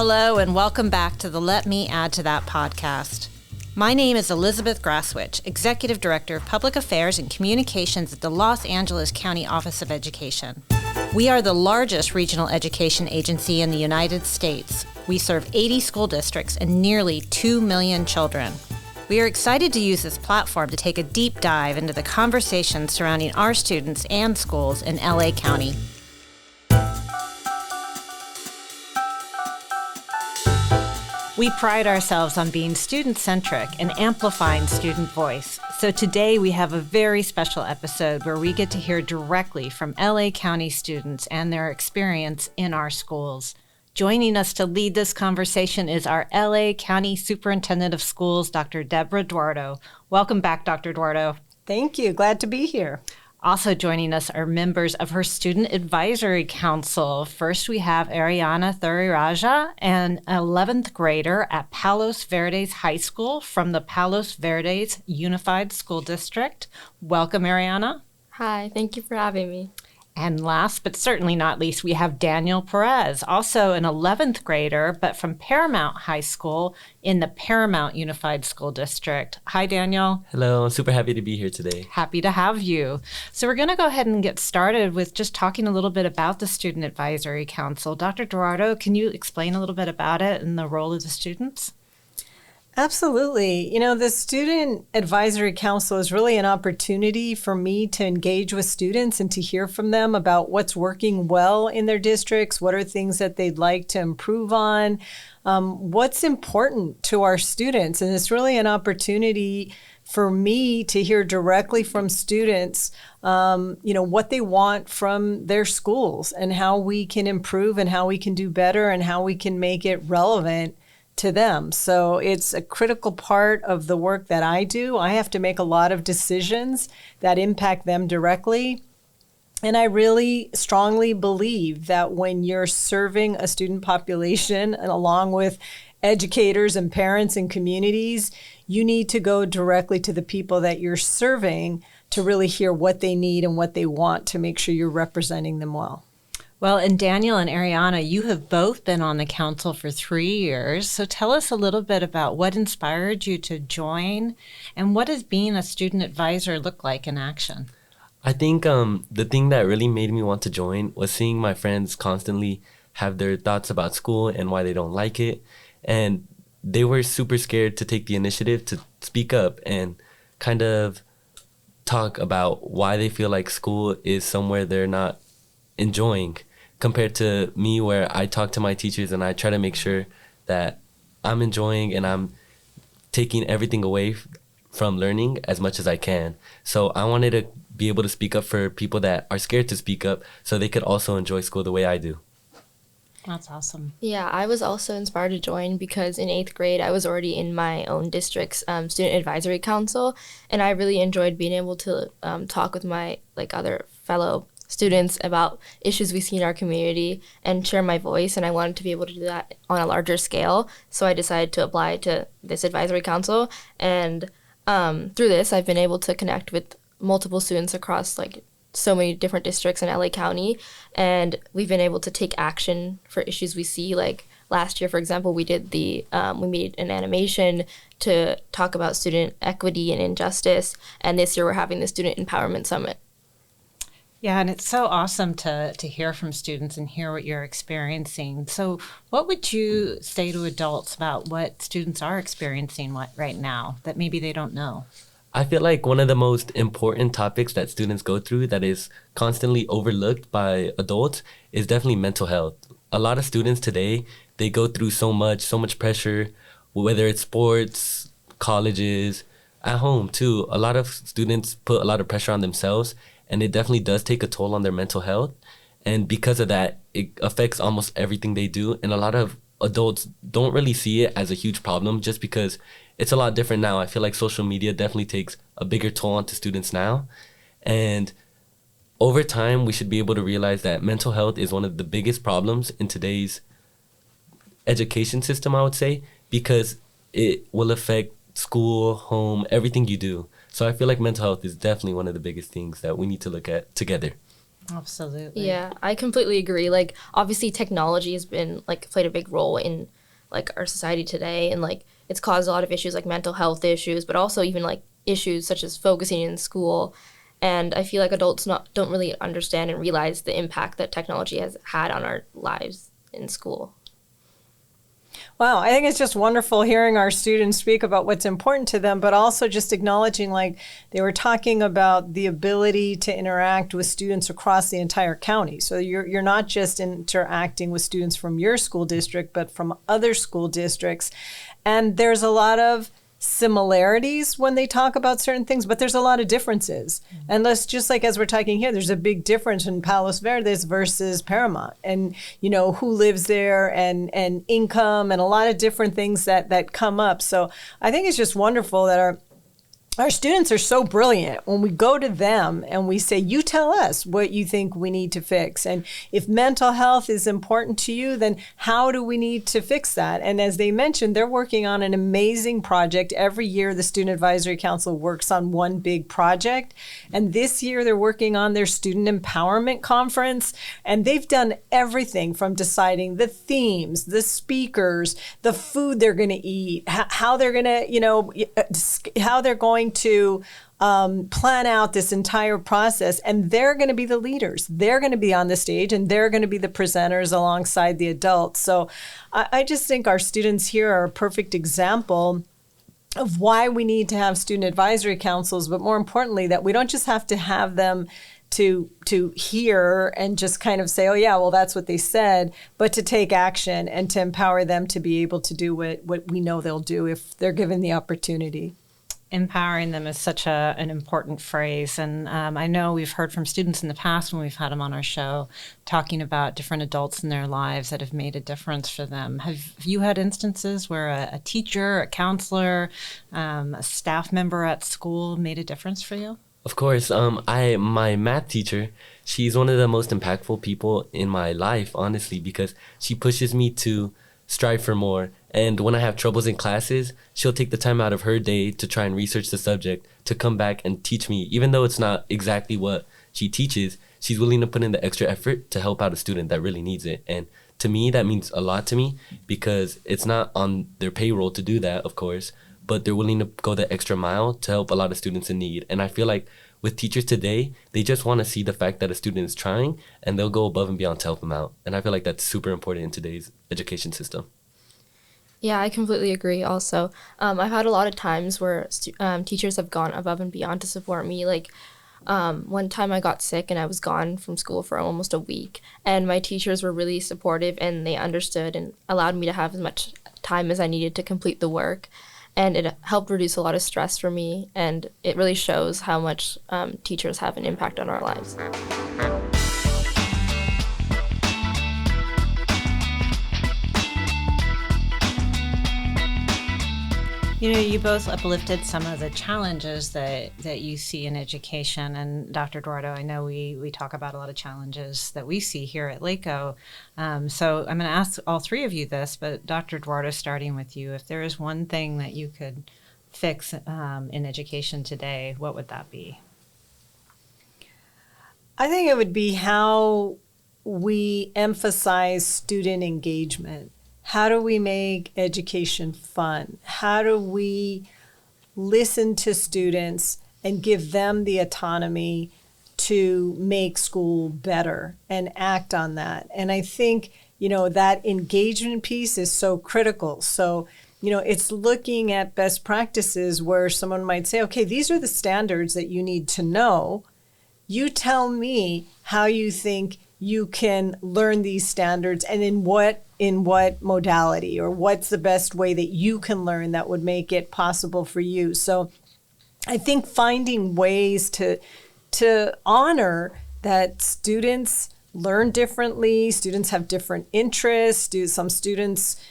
Hello, and welcome back to the Let Me Add to That podcast. My name is Elizabeth Graswich, Executive Director of Public Affairs and Communications at the Los Angeles County Office of Education. We are the largest regional education agency in the United States. We serve 80 school districts and nearly 2 million children. We are excited to use this platform to take a deep dive into the conversations surrounding our students and schools in LA County. We pride ourselves on being student-centric and amplifying student voice. So today we have a very special episode where we get to hear directly from LA County students and their experience in our schools. Joining us to lead this conversation is our LA County Superintendent of Schools, Dr. Debra Duardo. Welcome back, Dr. Duardo. Thank you. Glad to be here. Also joining us are members of her Student Advisory Council. First, we have Ariena Thurairajah, an 11th grader at Palos Verdes High School from the Palos Verdes Unified School District. Welcome, Ariena. Hi, thank you for having me. And last but certainly not least, we have Daniel Perez, also an 11th grader, but from Paramount High School in the Paramount Unified School District. Hi, Daniel. Hello, I'm super happy to be here today. Happy to have you. So we're going to go ahead and get started with just talking a little bit about the Student Advisory Council. Dr. Duardo, can you explain a little bit about it and the role of the students? Absolutely. You know, the Student Advisory Council is really an opportunity for me to engage with students and to hear from them about what's working well in their districts, what are things that they'd like to improve on, what's important to our students. And it's really an opportunity for me to hear directly from students, what they want from their schools and how we can improve and how we can do better and how we can make it relevant to them. So it's a critical part of the work that I do. I have to make a lot of decisions that impact them directly. And I really strongly believe that when you're serving a student population and along with educators and parents and communities, you need to go directly to the people that you're serving to really hear what they need and what they want to make sure you're representing them well. Well, and Daniel and Ariena, you have both been on the council for 3 years. So tell us a little bit about what inspired you to join and what does being a student advisor look like in action? I think the thing that really made me want to join was seeing my friends constantly have their thoughts about school and why they don't like it. And they were super scared to take the initiative to speak up and kind of talk about why they feel like school is somewhere they're not enjoying, compared to me where I talk to my teachers and I try to make sure that I'm enjoying and I'm taking everything away from learning as much as I can. So I wanted to be able to speak up for people that are scared to speak up so they could also enjoy school the way I do. That's awesome. Yeah, I was also inspired to join because in 8th grade, I was already in my own district's Student Advisory Council, and I really enjoyed being able to talk with my other fellow students about issues we see in our community and share my voice, and I wanted to be able to do that on a larger scale. So I decided to apply to this advisory council, and through this I've been able to connect with multiple students across so many different districts in LA County, and we've been able to take action for issues we see. Like last year, for example, we did we made an animation to talk about student equity and injustice, and this year we're having the Student Empowerment Summit. Yeah, and it's so awesome to hear from students and hear what you're experiencing. So what would you say to adults about what students are experiencing right now that maybe they don't know? I feel like one of the most important topics that students go through that is constantly overlooked by adults is definitely mental health. A lot of students today, they go through so much pressure, whether it's sports, colleges, at home too. A lot of students put a lot of pressure on themselves, and it definitely does take a toll on their mental health. And because of that, it affects almost everything they do. And a lot of adults don't really see it as a huge problem just because it's a lot different now. I feel like social media definitely takes a bigger toll onto students now. And over time, we should be able to realize that mental health is one of the biggest problems in today's education system, I would say, because it will affect school, home, everything you do. So I feel like mental health is definitely one of the biggest things that we need to look at together. Absolutely. Yeah, I completely agree. Like, obviously technology has been like played a big role in like our society today, and like it's caused a lot of issues like mental health issues, but also even like issues such as focusing in school. And I feel like adults don't really understand and realize the impact that technology has had on our lives in school. Wow, I think it's just wonderful hearing our students speak about what's important to them, but also just acknowledging, like, they were talking about the ability to interact with students across the entire county. So you're not just interacting with students from your school district, but from other school districts. And there's a lot of similarities when they talk about certain things, but there's a lot of differences. And let's just like, as we're talking here, there's a big difference in Palos Verdes versus Paramount, and who lives there, and income, and a lot of different things that come up. So I think it's just wonderful that our students are so brilliant when we go to them and we say, you tell us what you think we need to fix. And if mental health is important to you, then how do we need to fix that? And as they mentioned, they're working on an amazing project. Every year, the Student Advisory Council works on one big project. And this year, they're working on their Student Empowerment Conference. And they've done everything from deciding the themes, the speakers, the food they're going to eat, how they're going to, how they're going to plan out this entire process, and they're going to be the leaders. They're going to be on the stage, and they're going to be the presenters alongside the adults. So I just think our students here are a perfect example of why we need to have student advisory councils, but more importantly, that we don't just have to have them to hear and just kind of say, oh yeah, well, that's what they said, but to take action and to empower them to be able to do what we know they'll do if they're given the opportunity. Empowering them is such an important phrase. And I know we've heard from students in the past when we've had them on our show talking about different adults in their lives that have made a difference for them. Have you had instances where a teacher, a counselor, a staff member at school made a difference for you? Of course. My math teacher, she's one of the most impactful people in my life, honestly, because she pushes me to strive for more. And when I have troubles in classes, she'll take the time out of her day to try and research the subject, to come back and teach me. Even though it's not exactly what she teaches, she's willing to put in the extra effort to help out a student that really needs it. And to me, that means a lot to me, because it's not on their payroll to do that, of course, but they're willing to go the extra mile to help a lot of students in need. And I feel like with teachers today, they just want to see the fact that a student is trying, and they'll go above and beyond to help them out. And I feel like that's super important in today's education system. Yeah, I completely agree also. I've had a lot of times where teachers have gone above and beyond to support me. Like one time I got sick and I was gone from school for almost a week. And my teachers were really supportive, and they understood and allowed me to have as much time as I needed to complete the work. And it helped reduce a lot of stress for me. And it really shows how much teachers have an impact on our lives. You both uplifted some of the challenges that you see in education. And Dr. Duardo, I know we talk about a lot of challenges that we see here at LACO. So I'm going to ask all three of you this, but Dr. Duardo, starting with you, if there is one thing that you could fix in education today, what would that be? I think it would be how we emphasize student engagement. How do we make education fun? How do we listen to students and give them the autonomy to make school better and act on that? And I think, that engagement piece is so critical. So, it's looking at best practices where someone might say, okay, these are the standards that you need to know. You tell me how you think you can learn these standards and in what modality, or what's the best way that you can learn that would make it possible for you. So I think finding ways to honor that students learn differently, students have different interests. Some students,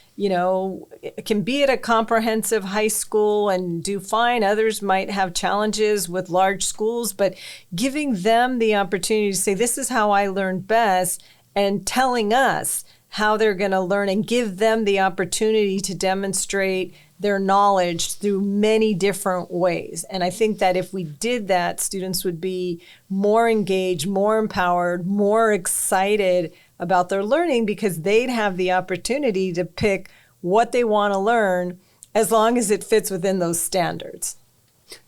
can be at a comprehensive high school and do fine. Others might have challenges with large schools, but giving them the opportunity to say, this is how I learned best, and telling us how they're going to learn, and give them the opportunity to demonstrate their knowledge through many different ways. And I think that if we did that, students would be more engaged, more empowered, more excited about their learning because they'd have the opportunity to pick what they want to learn as long as it fits within those standards.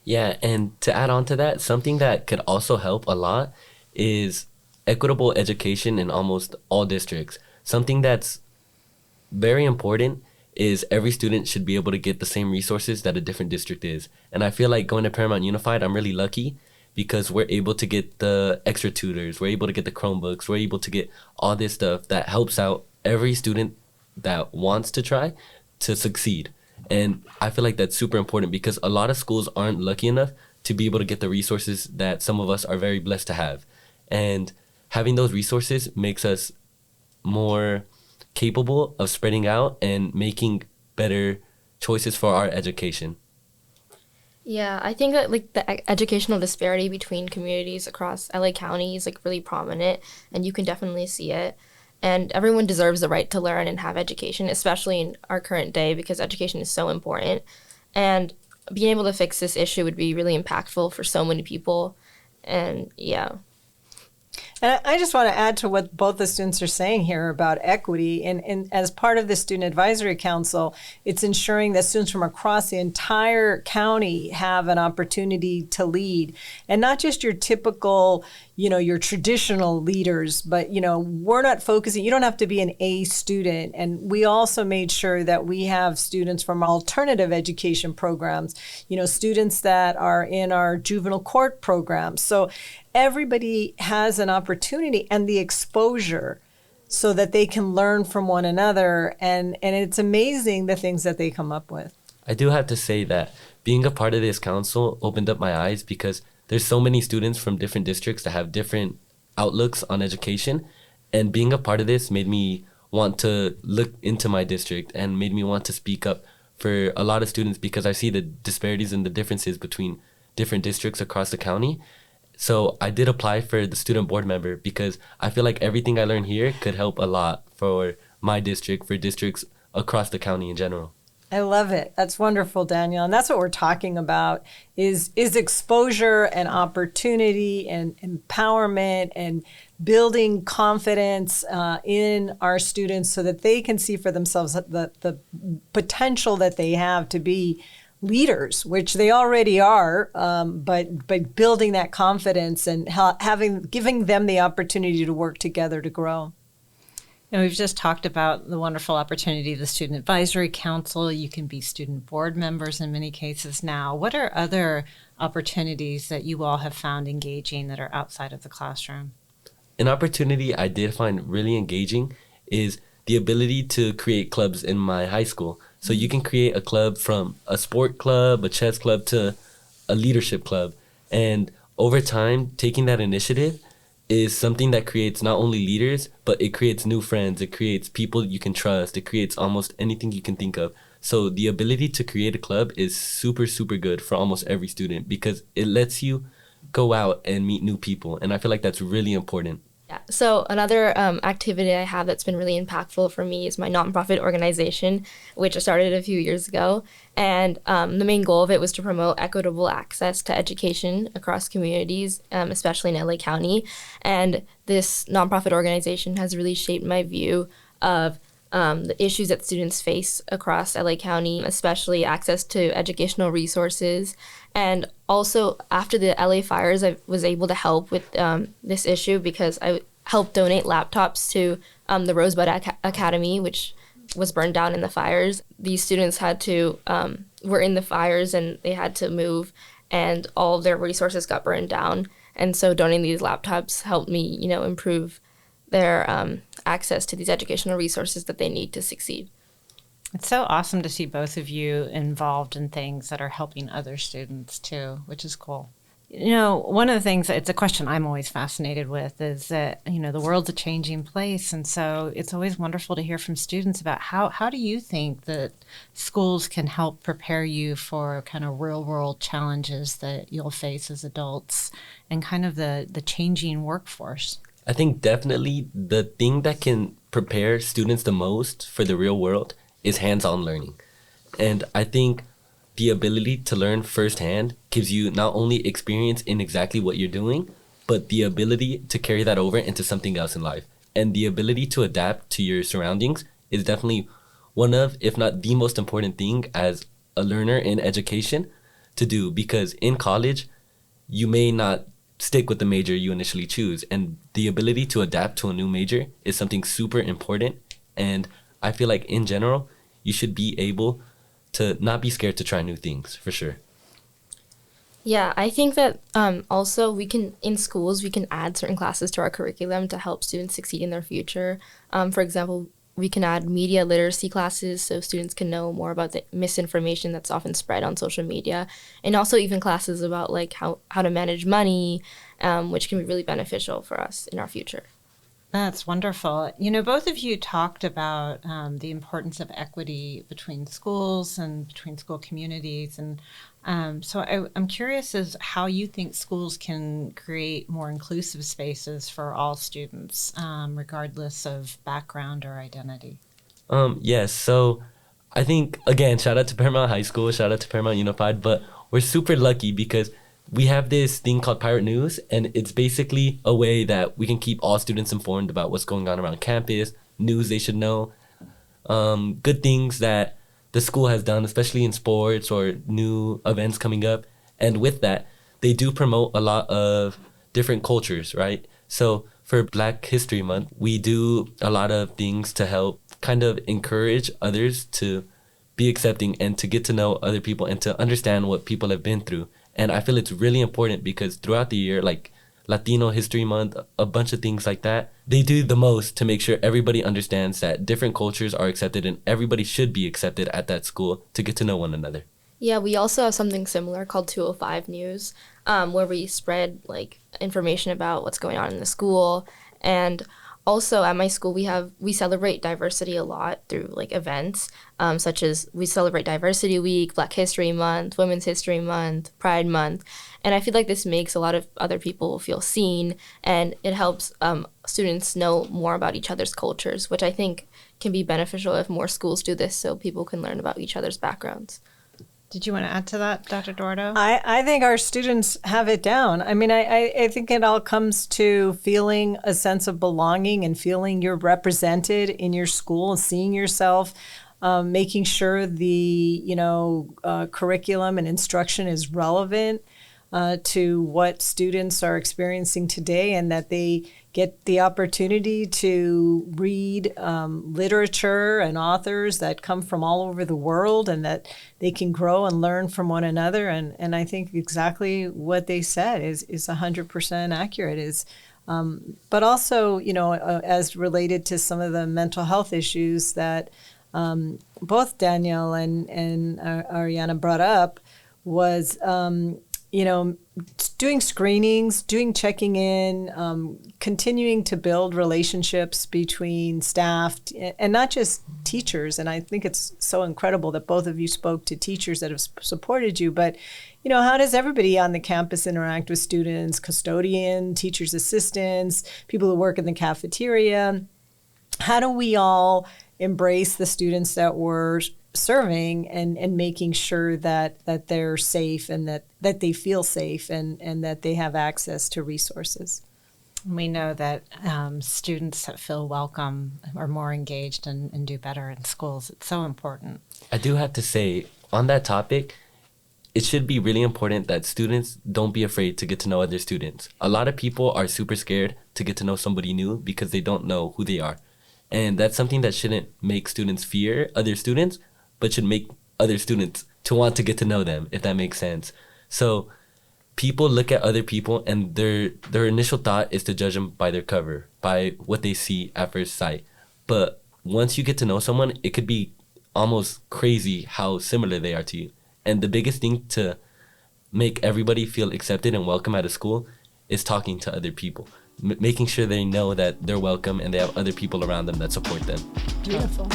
Yeah, and to add on to that, something that could also help a lot is equitable education in almost all districts. Something that's very important is every student should be able to get the same resources that a different district is. And I feel like going to Paramount Unified, I'm really lucky because we're able to get the extra tutors, we're able to get the Chromebooks, we're able to get all this stuff that helps out every student that wants to try to succeed. And I feel like that's super important because a lot of schools aren't lucky enough to be able to get the resources that some of us are very blessed to have. And having those resources makes us more capable of spreading out and making better choices for our education. Yeah, I think that like the educational disparity between communities across LA County is like really prominent, and you can definitely see it. And everyone deserves the right to learn and have education, especially in our current day because education is so important. And being able to fix this issue would be really impactful for so many people. And yeah. And I just want to add to what both the students are saying here about equity. And as part of the Student Advisory Council, it's ensuring that students from across the entire county have an opportunity to lead. And not just your typical, your traditional leaders, but, we're not focusing, you don't have to be an A student. And we also made sure that we have students from alternative education programs, students that are in our juvenile court programs. So everybody has an opportunity and the exposure so that they can learn from one another. And it's amazing the things that they come up with. I do have to say that being a part of this council opened up my eyes because there's so many students from different districts that have different outlooks on education. And being a part of this made me want to look into my district and made me want to speak up for a lot of students because I see the disparities and the differences between different districts across the county. So I did apply for the student board member because I feel like everything I learned here could help a lot for my district, for districts across the county in general. I love it. That's wonderful, Daniel. And that's what we're talking about is exposure and opportunity and empowerment and building confidence in our students so that they can see for themselves the potential that they have to be leaders, which they already are, but building that confidence and giving them the opportunity to work together to grow. And we've just talked about the wonderful opportunity of the Student Advisory Council. You can be student board members in many cases now. What are other opportunities that you all have found engaging that are outside of the classroom? An opportunity I did find really engaging is the ability to create clubs in my high school. So you can create a club from a sport club, a chess club, to a leadership club. And over time, taking that initiative is something that creates not only leaders, but it creates new friends. It creates people you can trust. It creates almost anything you can think of. So the ability to create a club is super, super good for almost every student because it lets you go out and meet new people. And I feel like that's really important. Yeah. So another activity I have that's been really impactful for me is my nonprofit organization, which I started a few years ago. And the main goal of it was to promote equitable access to education across communities, especially in LA County. And this nonprofit organization has really shaped my view of the issues that students face across LA County, especially access to educational resources. And also after the LA fires, I was able to help with this issue because I helped donate laptops to the Rosebud Academy, which was burned down in the fires. These students were in the fires and they had to move and all of their resources got burned down. And so donating these laptops helped me, improve their access to these educational resources that they need to succeed. It's so awesome to see both of you involved in things that are helping other students too, which is cool. One of the things, it's a question I'm always fascinated with is that, the world's a changing place. And so it's always wonderful to hear from students about how do you think that schools can help prepare you for kind of real world challenges that you'll face as adults and kind of the changing workforce? I think definitely the thing that can prepare students the most for the real world is hands-on learning. And I think the ability to learn firsthand gives you not only experience in exactly what you're doing, but the ability to carry that over into something else in life. And the ability to adapt to your surroundings is definitely one of, if not the most important thing as a learner in education to do, because in college, you may not stick with the major you initially choose. And the ability to adapt to a new major is something super important. And I feel like in general, you should be able to not be scared to try new things, for sure. Yeah, I think that also in schools, we can add certain classes to our curriculum to help students succeed in their future. For example, we can add media literacy classes so students can know more about the misinformation that's often spread on social media, and also even classes about like how to manage money, which can be really beneficial for us in our future. That's wonderful. You know, both of you talked about the importance of equity between schools and between school communities. And so I'm curious as how you think schools can create more inclusive spaces for all students, regardless of background or identity. Yes, so I think, again, shout out to Paramount High School, shout out to Paramount Unified, but we're super lucky because we have this thing called Pirate News, and it's basically a way that we can keep all students informed about what's going on around campus, news they should know, good things that the school has done, especially in sports or new events coming up. And with that, they do promote a lot of different cultures, right? So for Black History Month, we do a lot of things to help kind of encourage others to be accepting and to get to know other people and to understand what people have been through. And I feel it's really important because throughout the year, like Latino History Month, a bunch of things like that, they do the most to make sure everybody understands that different cultures are accepted and everybody should be accepted at that school to get to know one another. Yeah, we also have something similar called 205 News, where we spread like information about what's going on in the school. And also at my school, we celebrate diversity a lot through like events, such as we celebrate Diversity Week, Black History Month, Women's History Month, Pride Month. And I feel like this makes a lot of other people feel seen, and it helps students know more about each other's cultures, which I think can be beneficial if more schools do this so people can learn about each other's backgrounds. Did you want to add to that, Dr. Duardo? I think our students have it down. I mean, I think it all comes to feeling a sense of belonging and feeling you're represented in your school and seeing yourself, making sure the curriculum and instruction is relevant to what students are experiencing today, and that they get the opportunity to read literature and authors that come from all over the world, and that they can grow and learn from one another. And I think exactly what they said is 100% accurate. But also, as related to some of the mental health issues that both Daniel and Ariena brought up was doing screenings, checking in, continuing to build relationships between staff and not just teachers. And I think it's so incredible that both of you spoke to teachers that have supported you. But, how does everybody on the campus interact with students, custodian, teachers' assistants, people who work in the cafeteria? How do we all embrace the students that we're serving and making sure that they're safe and that they feel safe and that they have access to resources? We know that students that feel welcome are more engaged and do better in schools. It's so important. I do have to say, on that topic, it should be really important that students don't be afraid to get to know other students. A lot of people are super scared to get to know somebody new because they don't know who they are. And that's something that shouldn't make students fear other students, but should make other students to want to get to know them, if that makes sense. So people look at other people and their initial thought is to judge them by their cover, by what they see at first sight. But once you get to know someone, it could be almost crazy how similar they are to you. And the biggest thing to make everybody feel accepted and welcome at a school is talking to other people, making sure they know that they're welcome and they have other people around them that support them. Beautiful.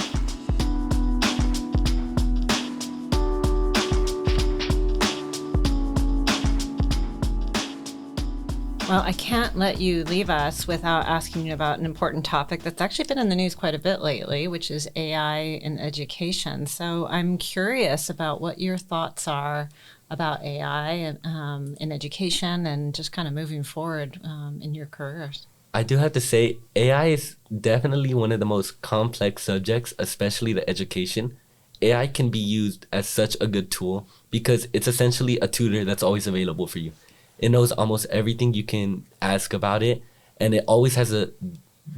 Well, I can't let you leave us without asking you about an important topic that's actually been in the news quite a bit lately, which is AI in education. So I'm curious about what your thoughts are about AI in education and just kind of moving forward in your careers. I do have to say, AI is definitely one of the most complex subjects, especially the education. AI can be used as such a good tool because it's essentially a tutor that's always available for you. It knows almost everything you can ask about it, and it always has a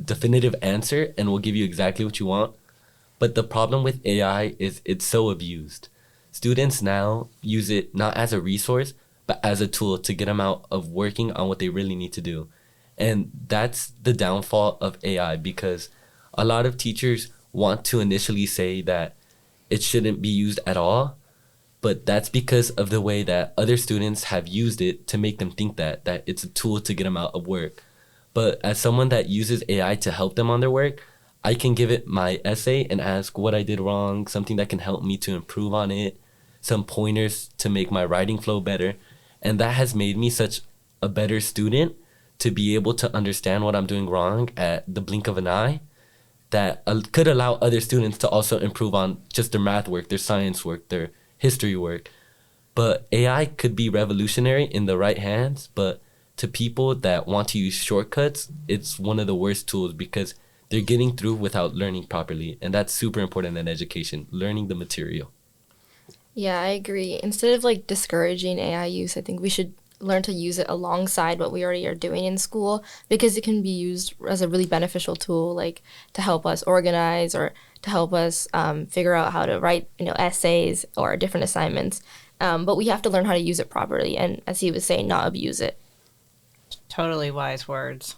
definitive answer and will give you exactly what you want. But the problem with AI is it's so abused. Students now use it not as a resource, but as a tool to get them out of working on what they really need to do. And that's the downfall of AI, because a lot of teachers want to initially say that it shouldn't be used at all, but that's because of the way that other students have used it to make them think that it's a tool to get them out of work. But as someone that uses AI to help them on their work, I can give it my essay and ask what I did wrong, something that can help me to improve on it, some pointers to make my writing flow better. And that has made me such a better student to be able to understand what I'm doing wrong at the blink of an eye, that could allow other students to also improve on just their math work, their science work, their history work. But AI could be revolutionary in the right hands, but to people that want to use shortcuts, it's one of the worst tools because they're getting through without learning properly. And that's super important in education, learning the material. Yeah, I agree. Instead of like discouraging AI use, I think we should learn to use it alongside what we already are doing in school, because it can be used as a really beneficial tool, like to help us organize or to help us figure out how to write, essays or different assignments. But we have to learn how to use it properly, and as he was saying, not abuse it. Totally wise words.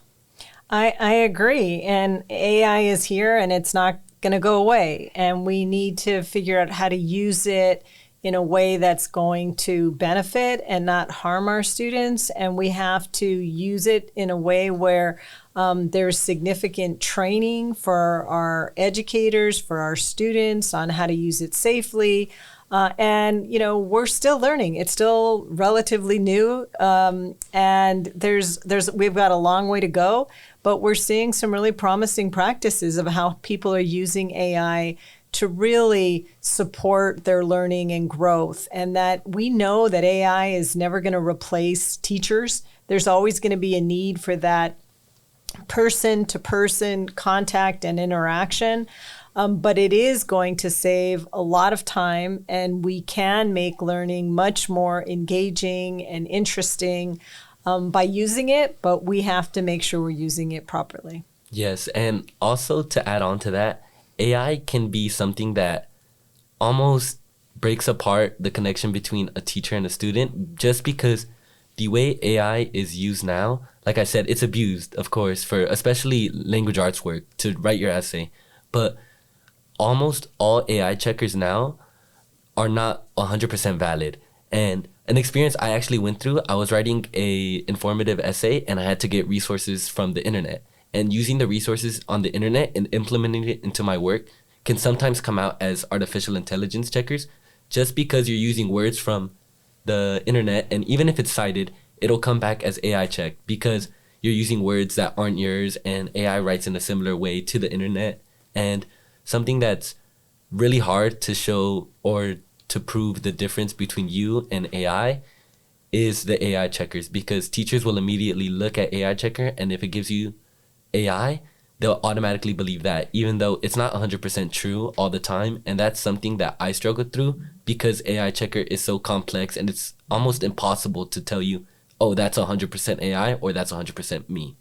I agree. And AI is here and it's not going to go away. And we need to figure out how to use it in a way that's going to benefit and not harm our students. And we have to use it in a way where there's significant training for our educators, for our students on how to use it safely. And we're still learning. It's still relatively new, and we've got a long way to go. But we're seeing some really promising practices of how people are using AI to really support their learning and growth. And that we know that AI is never going to replace teachers. There's always going to be a need for that person-to-person contact and interaction. But it is going to save a lot of time, and we can make learning much more engaging and interesting by using it, but we have to make sure we're using it properly. Yes, and also to add on to that, AI can be something that almost breaks apart the connection between a teacher and a student, just because the way AI is used now, like I said, it's abused, of course, for especially language arts work to write your essay. But almost all AI checkers now are not 100% valid. And an experience I actually went through, I was writing a informative essay and I had to get resources from the internet. And using the resources on the internet and implementing it into my work can sometimes come out as artificial intelligence checkers, just because you're using words from the internet, and even if it's cited, it'll come back as AI check because you're using words that aren't yours, and AI writes in a similar way to the internet. And something that's really hard to show or to prove the difference between you and AI is the AI checkers, because teachers will immediately look at AI checker, and if it gives you AI, they'll automatically believe that, even though it's not 100% true all the time. And that's something that I struggled through because AI checker is so complex and it's almost impossible to tell you, oh, that's 100% AI or that's 100% me.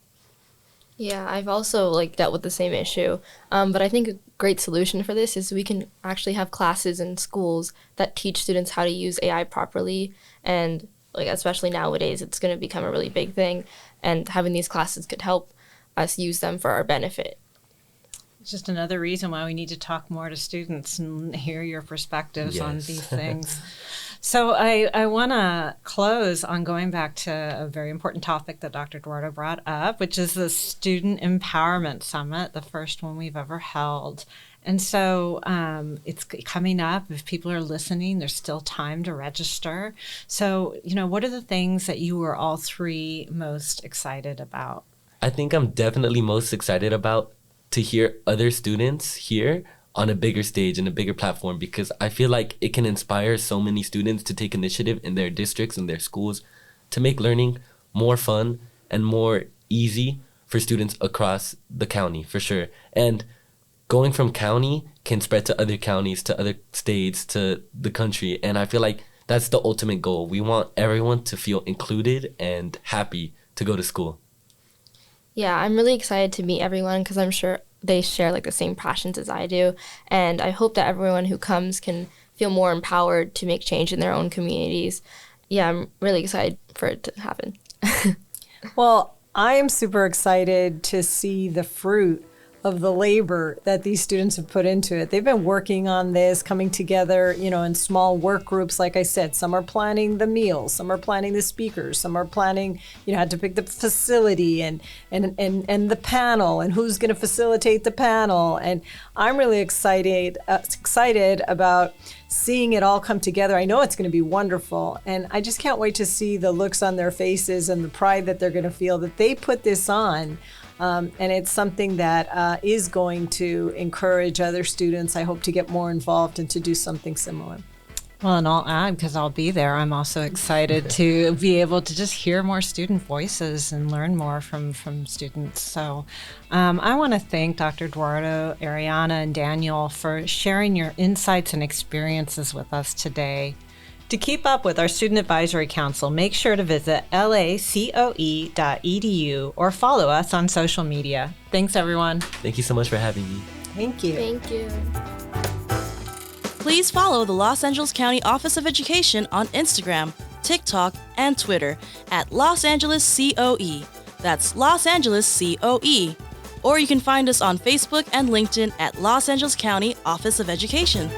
Yeah, I've also dealt with the same issue. But I think a great solution for this is we can actually have classes in schools that teach students how to use AI properly. And especially nowadays, it's going to become a really big thing. And having these classes could help us use them for our benefit. It's just another reason why we need to talk more to students and hear your perspectives on these things. So I want to close on going back to a very important topic that Dr. Duardo brought up, which is the Student Empowerment Summit, the first one we've ever held. And so it's coming up. If people are listening, there's still time to register. So, what are the things that you were all three most excited about? I think I'm definitely most excited about to hear other students here on a bigger stage and a bigger platform, because I feel like it can inspire so many students to take initiative in their districts and their schools to make learning more fun and more easy for students across the county, for sure. And going from county can spread to other counties, to other states, to the country. And I feel like that's the ultimate goal. We want everyone to feel included and happy to go to school. Yeah, I'm really excited to meet everyone because I'm sure they share like the same passions as I do. And I hope that everyone who comes can feel more empowered to make change in their own communities. Yeah, I'm really excited for it to happen. Well, I am super excited to see the fruit of the labor that these students have put into it. They've been working on this, coming together, in small work groups. Like I said, some are planning the meals, some are planning the speakers, some are planning, how to pick the facility and the panel and who's going to facilitate the panel. And I'm really excited about seeing it all come together. I know it's going to be wonderful. And I just can't wait to see the looks on their faces and the pride that they're going to feel that they put this on. And it's something that is going to encourage other students, I hope, to get more involved and to do something similar. Well, and I'll add, because I'll be there, I'm also excited to be able to just hear more student voices and learn more from students. So I want to thank Dr. Duardo, Ariena, and Daniel for sharing your insights and experiences with us today. To keep up with our Student Advisory Council, make sure to visit lacoe.edu or follow us on social media. Thanks, everyone. Thank you so much for having me. Thank you. Thank you. Please follow the Los Angeles County Office of Education on Instagram, TikTok, and Twitter at Los Angeles COE. That's Los Angeles COE. Or you can find us on Facebook and LinkedIn at Los Angeles County Office of Education.